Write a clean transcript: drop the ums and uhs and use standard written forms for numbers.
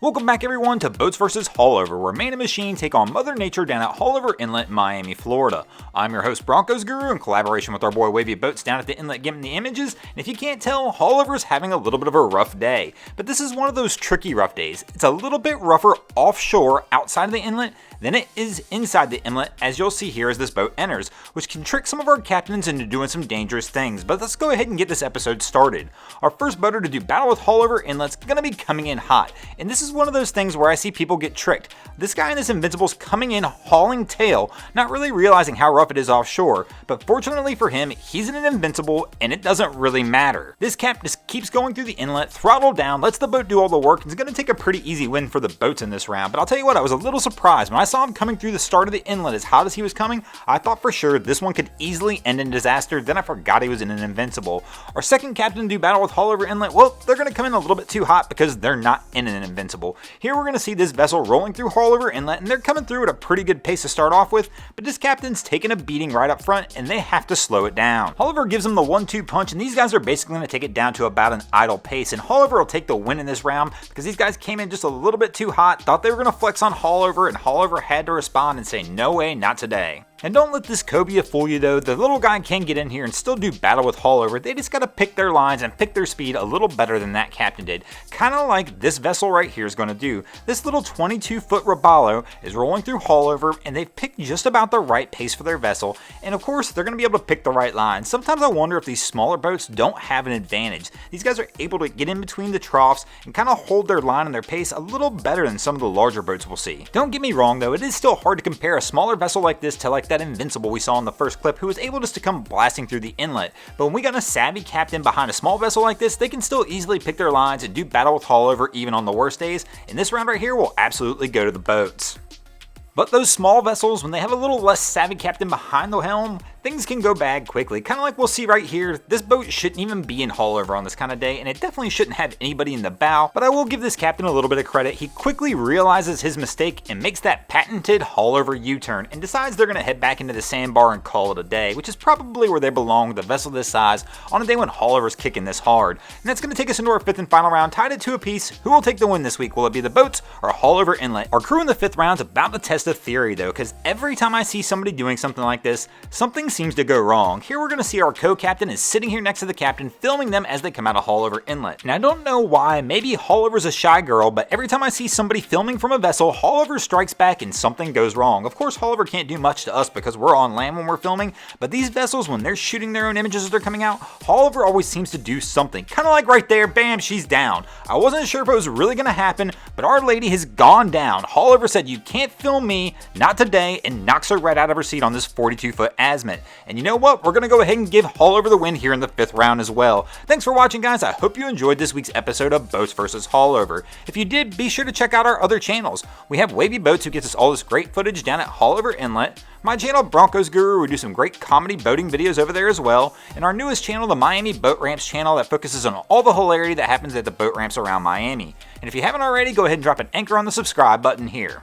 Welcome back everyone to Boats vs. Haulover, where man and machine take on Mother Nature down at Haulover Inlet, Miami, Florida. I'm your host Broncos Guru in collaboration with our boy Wavy Boats down at the inlet getting the images, and if you can't tell, Haulover's having a little bit of a rough day. But this is one of those tricky rough days. It's a little bit rougher offshore outside of the inlet than it is inside the inlet, as you'll see here as this boat enters, which can trick some of our captains into doing some dangerous things. But let's go ahead and get this episode started. Our first boater to do battle with Haulover Inlet's gonna be coming in hot, and this is one of those things where I see people get tricked. This guy in this Invincible's coming in hauling tail, not really realizing how rough it is offshore, but fortunately for him, he's in an Invincible and it doesn't really matter. This cap just keeps going through the inlet, throttle down, lets the boat do all the work, and it's going to take a pretty easy win for the boats in this round. But I'll tell you what, I was a little surprised when I saw him coming through the start of the inlet as hot as he was coming. I thought for sure this one could easily end in disaster, then I forgot he was in an Invincible. Our second captain to do battle with Haulover Inlet, well, they're going to come in a little bit too hot because they're not in an Invincible. Here we're going to see this vessel rolling through Haulover Inlet, and they're coming through at a pretty good pace to start off with, but this captain's taking a beating right up front, and they have to slow it down. Haulover gives them the 1-2 punch, and these guys are basically going to take it down to about an idle pace, and Haulover will take the win in this round because these guys came in just a little bit too hot, thought they were going to flex on Haulover, and Haulover had to respond and say, no way, not today. And don't let this cobia fool you though, the little guy can get in here and still do battle with Haulover. They just gotta pick their lines and pick their speed a little better than that captain did. Kinda like this vessel right here is gonna do. This little 22-foot Robalo is rolling through Haulover, and they've picked just about the right pace for their vessel, and of course they're gonna be able to pick the right line. Sometimes I wonder if these smaller boats don't have an advantage. These guys are able to get in between the troughs and kinda hold their line and their pace a little better than some of the larger boats we'll see. Don't get me wrong though, it is still hard to compare a smaller vessel like this to like that Invincible we saw in the first clip, who was able just to come blasting through the inlet. But when we got a savvy captain behind a small vessel like this, they can still easily pick their lines and do battle with Haulover even on the worst days, and this round right here will absolutely go to the boats. But those small vessels, when they have a little less savvy captain behind the helm, things can go bad quickly. Kind of like we'll see right here, this boat shouldn't even be in Haulover on this kind of day, and it definitely shouldn't have anybody in the bow, but I will give this captain a little bit of credit. He quickly realizes his mistake and makes that patented Haulover U-turn and decides they're going to head back into the sandbar and call it a day, which is probably where they belong with a vessel this size on a day when Haulover's kicking this hard. And that's going to take us into our fifth and final round, tied at 2 apiece. Who will take the win this week? Will it be the boats or Haulover Inlet? Our crew in the fifth round is about to test a theory though, because every time I see somebody doing something like this, something seems to go wrong. Here we're going to see our co-captain is sitting here next to the captain, filming them as they come out of Haulover Inlet. And I don't know why, maybe Haulover's a shy girl, but every time I see somebody filming from a vessel, Haulover strikes back and something goes wrong. Of course, Haulover can't do much to us because we're on land when we're filming, but these vessels, when they're shooting their own images as they're coming out, Haulover always seems to do something. Kind of like right there, bam, she's down. I wasn't sure if it was really going to happen, but our lady has gone down. Haulover said, you can't film me, not today, and knocks her right out of her seat on this 42-foot azimuth. And you know what? We're going to go ahead and give Haulover the win here in the fifth round as well. Thanks for watching, guys. I hope you enjoyed this week's episode of Boats vs. Haulover. If you did, be sure to check out our other channels. We have Wavy Boats, who gets us all this great footage down at Haulover Inlet. My channel, Broncos Guru, we do some great comedy boating videos over there as well. And our newest channel, the Miami Boat Ramps channel, that focuses on all the hilarity that happens at the boat ramps around Miami. And if you haven't already, go ahead and drop an anchor on the subscribe button here.